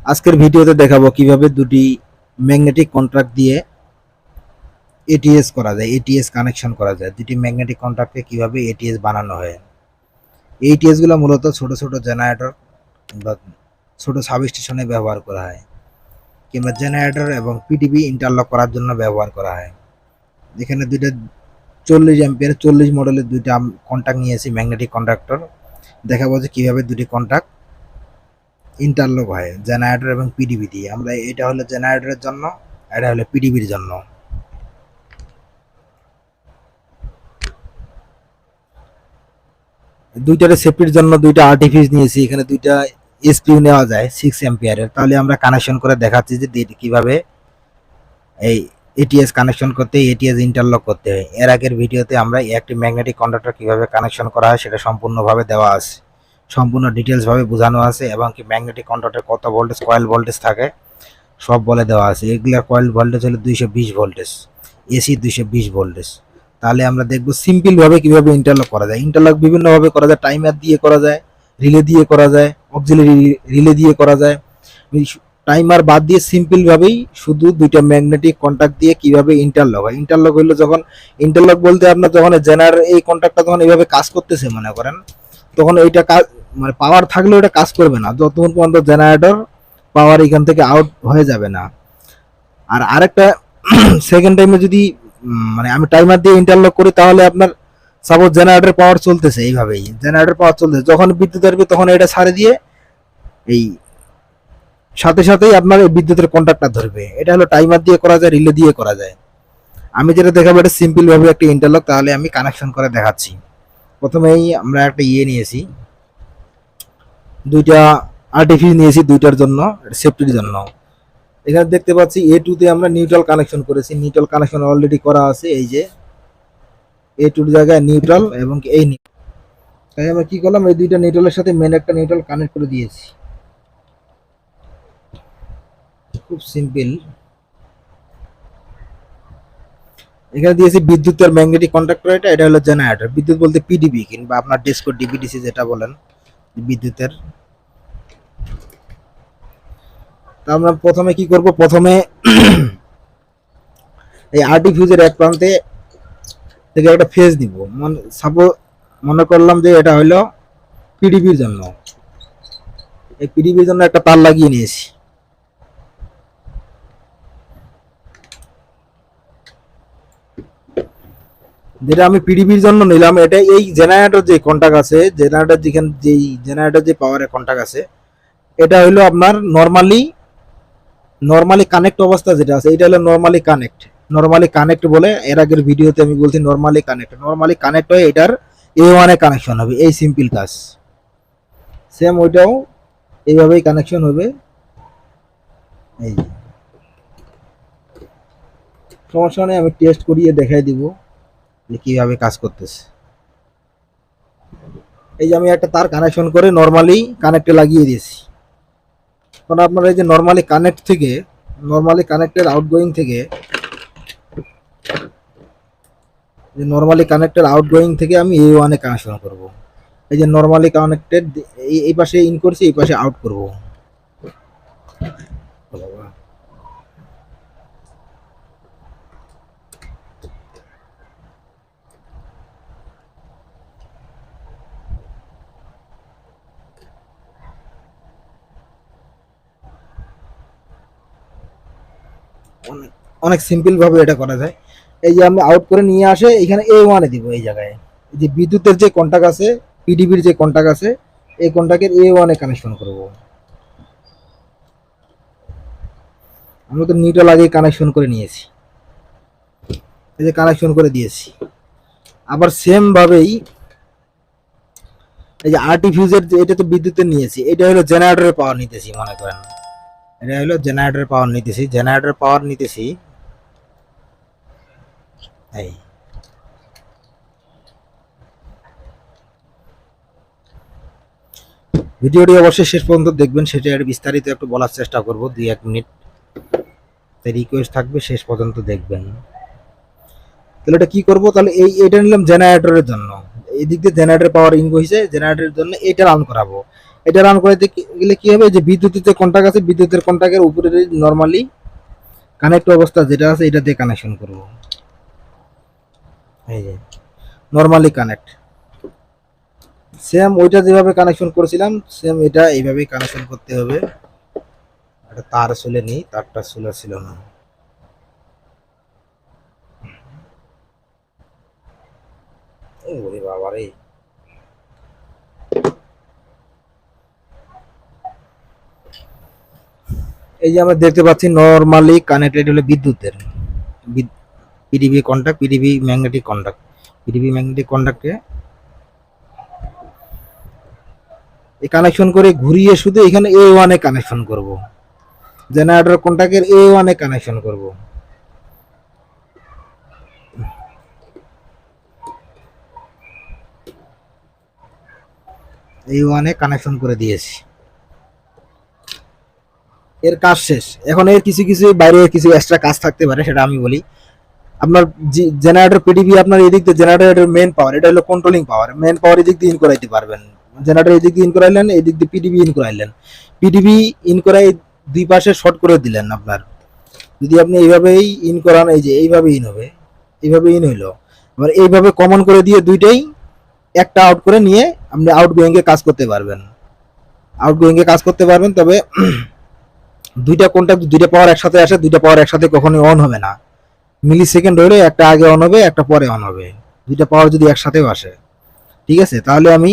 আজকের ভিডিওতে দেখাবো কিভাবে দুটি ম্যাগনেটিক কন্ট্রাক্ট দিয়ে এটিএস করা যায়, এটিএস কানেকশন করা যায়। দুটি ম্যাগনেটিক কন্ট্রাক্টে কিভাবে এটিএস বানানো হয়। এই এটিএস গুলো মূলত ছোট ছোট জেনারেটর বা ছোট সাবস্টেশনে ব্যবহার করা হয়, কিংবা জেনারেটর এবং পিডিবি ইন্টারলক করার জন্য ব্যবহার করা হয়। এখানে দুইটা 40 অ্যাম্পিয়ার 40 মডেলের দুইটা কন্ট্যাক্ট নিয়েছি, ম্যাগনেটিক কন্ট্রাক্টর। দেখাবো যে কিভাবে দুটি কন্ট্যাক্ট ইন্টারলক হয় জেনারেটর এবং পিডিবি দিয়ে। আমরা এটা হলো জেনারেটরের জন্য, এটা হলো পিডিবির জন্য। দুইটার সেফটির জন্য দুইটা আর্টিফিস নিয়েছি। এখানে দুইটা এসপিউ নেওয়া যায় 6 অ্যাম্পিয়ারের। তাহলে আমরা কানেকশন করে দেখাচ্ছি যে কিভাবে এই এটিএস কানেকশন করতে, এটিএস ইন্টারলক করতে হয়। এর আগের ভিডিওতে আমরা একটি ম্যাগনেটিক কন্ডাক্টর কিভাবে কানেকশন করা হয় সেটা সম্পূর্ণভাবে দেওয়া আছে, সম্পূর্ণ ডিটেলস ভাবে বোঝানো আছে, এবং কি ম্যাগনেটিক কন্ডাক্টরে কত ভোল্টেজ কয়েল ভোল্টেজ থাকে সব বলে দেওয়া আছে। এগুলা কয়েল ভোল্টেজ হলো 220 ভোল্টেজ, এসি 220 ভোল্টেজ। তাহলে আমরা দেখব সিম্পল ভাবে কিভাবে ইন্টারলক করা যায়। ইন্টারলক বিভিন্ন ভাবে করা যায়, টাইমার দিয়ে করা যায়, রিলে দিয়ে করা যায়, অক্সিলারি রিলে দিয়ে করা যায়। টাইমার বাদ দিয়ে সিম্পল ভাবেই শুধু দুইটা ম্যাগনেটিক কন্ট্যাক্ট দিয়ে কিভাবে ইন্টারলক হয়। ইন্টারলক হইলো যখন, ইন্টারলক বলতে আপনার যখন জেনারেটর এই কন্ট্যাক্টটা যখন এইভাবে কাজ করতেছে মনে করেন, তখন এইটা কাজ মানে পাওয়ার থাকলেও এটা কাজ করবে না যতক্ষণ পর্যন্ত জেনারেটর পাওয়ার এখান থেকে আউট হয়ে যাবে না। আর আরেকটা সেকেন্ড টাইমে যদি মানে আমি টাইমার দিয়ে ইন্টারলক করি, তাহলে আপনার সাপোজ জেনারেটর পাওয়ার চলতেছে, এইভাবেই জেনারেটর পাওয়ার চলতেছে, যখন বিদ্যুৎ আসবে তখন এটা ছাড়ে দিয়ে এই সাথে সাথেই আপনার এই বিদ্যুতের কন্ট্যাক্টটা ধরবে। এটা হলো টাইমার দিয়ে করা যায়, রিলে দিয়ে করা যায়। আমি যেটা দেখাবো এটা সিম্পল ভাবে একটা ইন্টারলক। তাহলে আমি কানেকশন করে দেখাচ্ছি। প্রথমেই আমরা একটা নিয়েছি, দুইটা আর্টিফিস নিয়েছি দুইটার জন্য, সেফটির জন্য। এখানে দেখতে পাচ্ছি A2 তে আমরা নিউট্রাল কানেকশন করেছি। নিউট্রাল কানেকশন অলরেডি করা আছে, এই যে A2 জায়গায় নিউট্রাল এবং এই। তাই আমরা কি করলাম, এই দুইটা নিউট্রালের সাথে মেন একটা নিউট্রাল কানেক্ট করে দিয়েছি। খুব সিম্পল। এখানে দিয়েছি বিদ্যুতের ম্যাগনেটিক কন্ডাক্টর। এটা হলো জেনারেটর। বিদ্যুৎ বলতে পিডিবি কিংবা আপনার ডেস্কো ডিবিডিসি যেটা বলেন, বিদ্যুতের। তা আমরা প্রথমে কি করব, প্রথমে এই আর্টিফিউজের এক প্রান্তে থেকে একটা ফেজ দিব। সাপোজ মনে করলাম যে এটা হলো পিডিবির জন্য, এই পিডিবির জন্য একটা তার লাগিয়ে নিয়েছি। যেটা আমি পিডিবির জন্য নিলাম, এটা এই জেনারেটর যে কন্টাক্ট আছে, জেনারেটর যেখানে যেই জেনারেটর যে পাওয়ারের কন্টাক্ট আছে, এটা হলো আপনার নরমালি কানেক্ট অবস্থা যেটা আছে, এটা হলো নরমালি কানেক্ট। নরমালি কানেক্ট বলে এর আগের ভিডিওতে আমি বলছি নরমালি কানেক্ট। নরমালি কানেক্ট হয়ে এটার A1 এ কানেকশন হবে, এই সিম্পল কাজ। সেম ওইটাও এইভাবেই কানেকশন হবে। এই সমস্যা নেই, আমি টেস্ট করিয়ে দেখাই দিব যে কিভাবে কাজ করতেছে। এই যে আমি একটা তার কানেকশন করে নরমালি কানেক্টে লাগিয়ে দিয়েছি। কারণ আপনারা এই যে নরমালি কানেক্ট থেকে, নরমালি কানেক্টের আউটগোয়িং থেকে, যে নরমালি কানেক্টের আউটগোয়িং থেকে আমি A1 এ কানেকশন করব। এই যে নরমালি কানেক্টেড, এই পাশে ইন করছি, এই পাশে আউট করব। অনেক অনেক সিম্পল ভাবে এটা করা যায়। এই যে আমি আউট করে নিয়ে আসে এখানে A1 এ দিব। এই জায়গায় এই যে বিদ্যুতের যে কন্টাক্ট আছে, পিডিবির যে কন্টাক্ট আছে, এই কন্টাক্টের A1 এ কানেকশন করব। আমরা তো নিউট্রাল আগে কানেকশন করে নিয়েছি, এই যে কানেকশন করে দিয়েছি। আবার সেম ভাবেই এই যে আর্টিফিউজের, এটা তো বিদ্যুতের নিয়েছি, এটা হলো জেনারেটরের পাওয়ার নিতেছি মনে করেন। এটা হলো জেনারেটরের পাওয়ার নিতেছি, জেনারেটরের পাওয়ার নিতেছি। এই ভিডিওটি অবশ্যই শেষ পর্যন্ত দেখবেন, সেটা আর বিস্তারিত একটু বলার চেষ্টা করব 2-1 মিনিট। তাই রিকোয়েস্ট থাকবে শেষ পর্যন্ত দেখবেন। তাহলে এটা কি করব, তাহলে এটা নিলাম জেনারেটরের জন্য। এই দিক দিয়ে জেনারেটর পাওয়ার ইন হয়েছে, জেনারেটরের জন্য এটা রান করাবো। এটা রান করতে গেলে কি হবে, যে বিদ্যুতের যে কন্টাক্ট আছে, বিদ্যুতের কন্টাক্টের উপরে নর্মালি কানেক্ট অবস্থা যেটা আছে এটা দিয়ে কানেকশন করব। এই যে নর্মালি কানেক্ট, সেম ওইটা যেভাবে কানেকশন করেছিলাম সেম এটা এইভাবেই কানেকশন করতে হবে। এটা তার ছিল নেই, তারটা ছিল না। ওরে বাবা রে, এই যে আমরা দেখতে পাচ্ছি নর্মালি কানেক্টেড হলো বিদ্যুতের PDB contact, PDB magnetic contact, PDB magnetic কন্টাক্টে এই কানেকশন করে ঘুরিয়ে শুধু এখানে এ ওয়ানে কানেকশন করব, জেনারেটর কন্টাক্টের এ ওয়ানে কানেকশন করব। এই ওয়ানে কানেকশন করে দিয়েছি, এর কাজ শেষ। এখন এর কিছু কিছু বাইরে কিছু এক্সট্রা কাজ থাকতে পারে, সেটা আমি বলি। আপনার জেনারেটর পিডিবি, আপনার এদিক দিয়ে জেনারেটরের মেন পাওয়ার, এটা হলো কন্ট্রোলিং পাওয়ার, মেন পাওয়ার এদিক দিয়ে ইন করাইতে পারবেন। জেনারেটর এদিক দিয়ে ইন করাইলেন, এদিক দিয়ে পিডিবি ইন করাইলেন, পিডিবি ইন করাই দুই পাশে শর্ট করে দিলেন। আপনার যদি আপনি এইভাবেই ইন করান, এই যে এইভাবে ইন হবে, এইভাবে ইন হইলো। এবার এইভাবে কমন করে দিয়ে দুইটাই একটা আউট করে নিয়ে আপনি আউটগোয়িং এ কাজ করতে পারবেন, আউটগোয়িং এ কাজ করতে পারবেন। তবে দুইটা কন্টাক্ট, দুইটা পাওয়ার একসাথে আসে, দুইটা পাওয়ার একসাথে কখনোই অন হবে না। মিলি সেকেন্ড হলে একটা আগে অন হবে, একটা পরে অন হবে, দুইটা পাওয়ার যদি একসাথেও আসে। ঠিক আছে, তাহলে আমি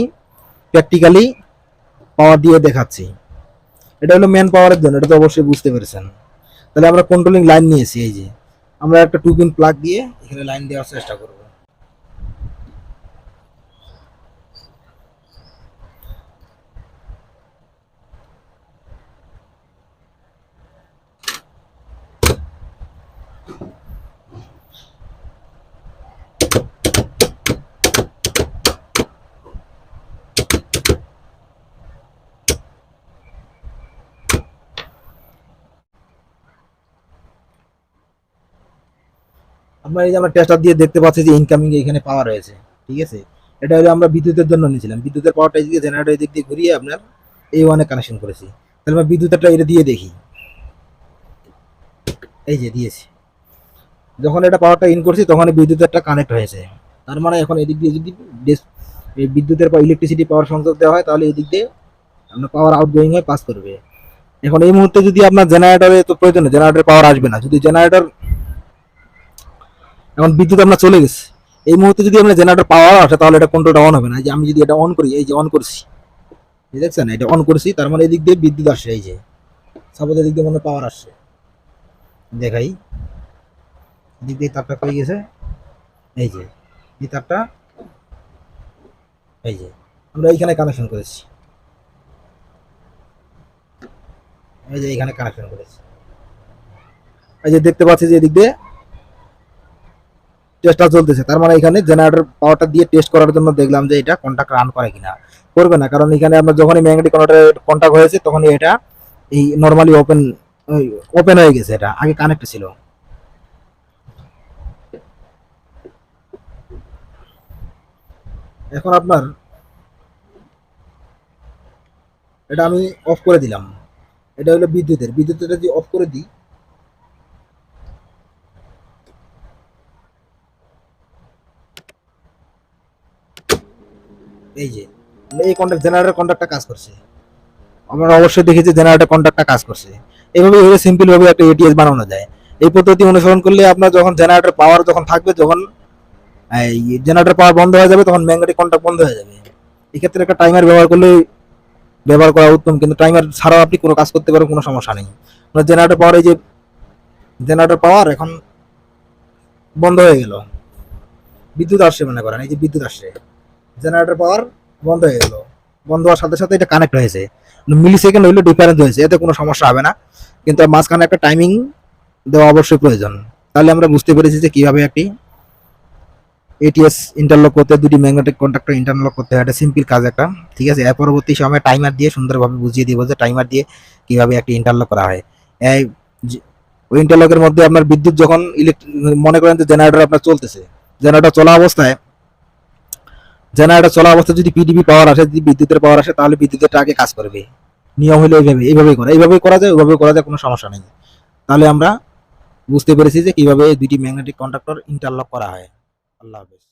প্র্যাকটিক্যালি পাওয়ার দিয়ে দেখাচ্ছি। এটা হলো মেন পাওয়ারের জন্য, এটা তো অবশ্যই বুঝতে পেরেছেন। তাহলে আমরা কন্ট্রোলিং লাইন নিয়েছি, এই যে আমরা একটা 2 পিন প্লাগ দিয়ে এখানে লাইন দেওয়ার চেষ্টা করব। আমরা এই যে আমরা টেস্টার দিয়ে দেখতে পাচ্ছি যে ইনকামিং এখানে পাওয়ার রয়েছে। ঠিক আছে, এটা হলো আমরা বিদ্যুতের জন্য নিয়েছিলাম, বিদ্যুতের পাওয়ারটা এদিকে জেনারেটর এদিক দিয়ে ঘুরিয়ে আপনার এই ওয়ানে কানেকশন করেছি। তাহলে আমরা বিদ্যুতেরটা এটা দিয়ে দেখি, এই যে দিয়েছি। যখন এটা পাওয়ারটা ইন করছি তখন বিদ্যুতেরটা কানেক্ট হয়েছে। তার মানে এখন এদিক দিয়ে যদি এই বিদ্যুতের বা ইলেকট্রিসিটি পাওয়ার সংযোগ দেওয়া হয়, তাহলে এদিক দিয়ে আপনার পাওয়ার আউটগোয়িং হয়ে পাস করবে। এখন এই মুহূর্তে যদি আপনার জেনারেটরে তো প্রয়োজন, জেনারেটর পাওয়ার আসবে না, যদি জেনারেটর এখন বিদ্যুৎ আপনার চলে গেছে, এই মুহূর্তে যদি আপনার জেনারেটর পাওয়ার আসে তাহলে এটা কন্ট্রোলটা অন হবে না। যে আমি যদি এটা অন করি, এই যে অন করছি, দেখছেন এটা অন করছি, তার মানে এদিক দিয়ে বিদ্যুৎ আসছে। এই যে সাপোজ এদিক দিয়ে মনে পাওয়ার আসছে, দেখাই এদিক দিয়ে তারটা পেয়ে গেছে, এই যে এই তারটা, এই যে আমরা এইখানে কানেকশন করেছি, এই যে এইখানে কানেকশন করেছি। এই যে দেখতে পাচ্ছি যে এদিক দিয়ে টেস্টটা চলতেছে, তার মানে এখানে জেনারেটর পাওয়ারটা দিয়ে টেস্ট করার জন্য দেখলাম যে এটা কন্ট্যাক্ট রান করে কিনা। করবে না, কারণ এখানে আপনার যখনই ম্যাগনেটিক কন্ট্যাক্ট হয়েছে তখনই এটা এই নর্মালি ওপেন ওপেন হয়ে গেছে, এটা আগে কানেক্ট ছিল। এখন আপনার এটা আমি অফ করে দিলাম, এটা হলো বিদ্যুতের, বিদ্যুতের যদি অফ করে দিই, এই যে এই কন্ট্যাক্ট জেনারেটর কন্ট্যাক্টটা কাজ করছে। আমরা অবশ্যই দেখেছি জেনারেটর কন্ট্যাক্টটা কাজ করছে। এইভাবে সিম্পল ভাবে একটা এটিএস বানানো যায়। এই পদ্ধতি অনুসরণ করলে আপনার যখন জেনারেটর পাওয়ার যখন থাকবে, যখন এই জেনারেটর পাওয়ার বন্ধ হয়ে যাবে, তখন ম্যাগনেটিক কন্ট্যাক্ট বন্ধ হয়ে যাবে। এক্ষেত্রে একটা টাইমার ব্যবহার করা উত্তম, কিন্তু টাইমার ছাড়াও আপনি কোনো কাজ করতে পারবেন, কোনো সমস্যা নেই। জেনারেটর পাওয়ার, এই যে জেনারেটর পাওয়ার এখন বন্ধ হয়ে গেল, বিদ্যুৎ আসছে মনে করেন, এই যে বিদ্যুৎ আসছে, জেনারেটর পাওয়ার বন্ধ হয়ে গেল, বন্ধ হওয়ার সাথে সাথে এটা কানেক্ট হয়েছে। মিলি সেকেন্ড হইলে ডিফারেন্স হয়েছে, এতে কোনো সমস্যা হবে না, কিন্তু মাঝখানে একটা টাইমিং দেওয়া অবশ্যই প্রয়োজন। তাহলে আমরা বুঝতে পেরেছি যে কিভাবে একটি এটিএস ইন্টারলক করতে, দুটি ম্যাগনেটিক কন্ট্যাক্টর ইন্টারলক করতে হয়, এটা সিম্পল কাজ একটা। ঠিক আছে, এর পরবর্তী সময় টাইমার দিয়ে সুন্দরভাবে বুঝিয়ে দিব যে টাইমার দিয়ে কিভাবে একটি ইন্টারলক করা হয়। এই ওই ইন্টারলকের মধ্যে আপনার বিদ্যুৎ যখন মনে করেন যে জেনারেটর আপনার চলতেছে, জেনারেটর চলা অবস্থায় জেনারেটর চলা অবস্থা যদি পিডিবি পাওয়ার আসে, যদি বিদ্যুতের পাওয়ার আসে, তাহলে বিদ্যুতের আগে কাজ করবে। নিয়ম হলো এইভাবেই করা যায়, ওইভাবে করা যায়, কোনো সমস্যা নেই। তাহলে আমরা বুঝতে পেরেছি যে কিভাবে এই দুইটি ম্যাগনেটিক কন্ডাক্টর ইন্টারলক করা হয়। আল্লাহ হাফেজ।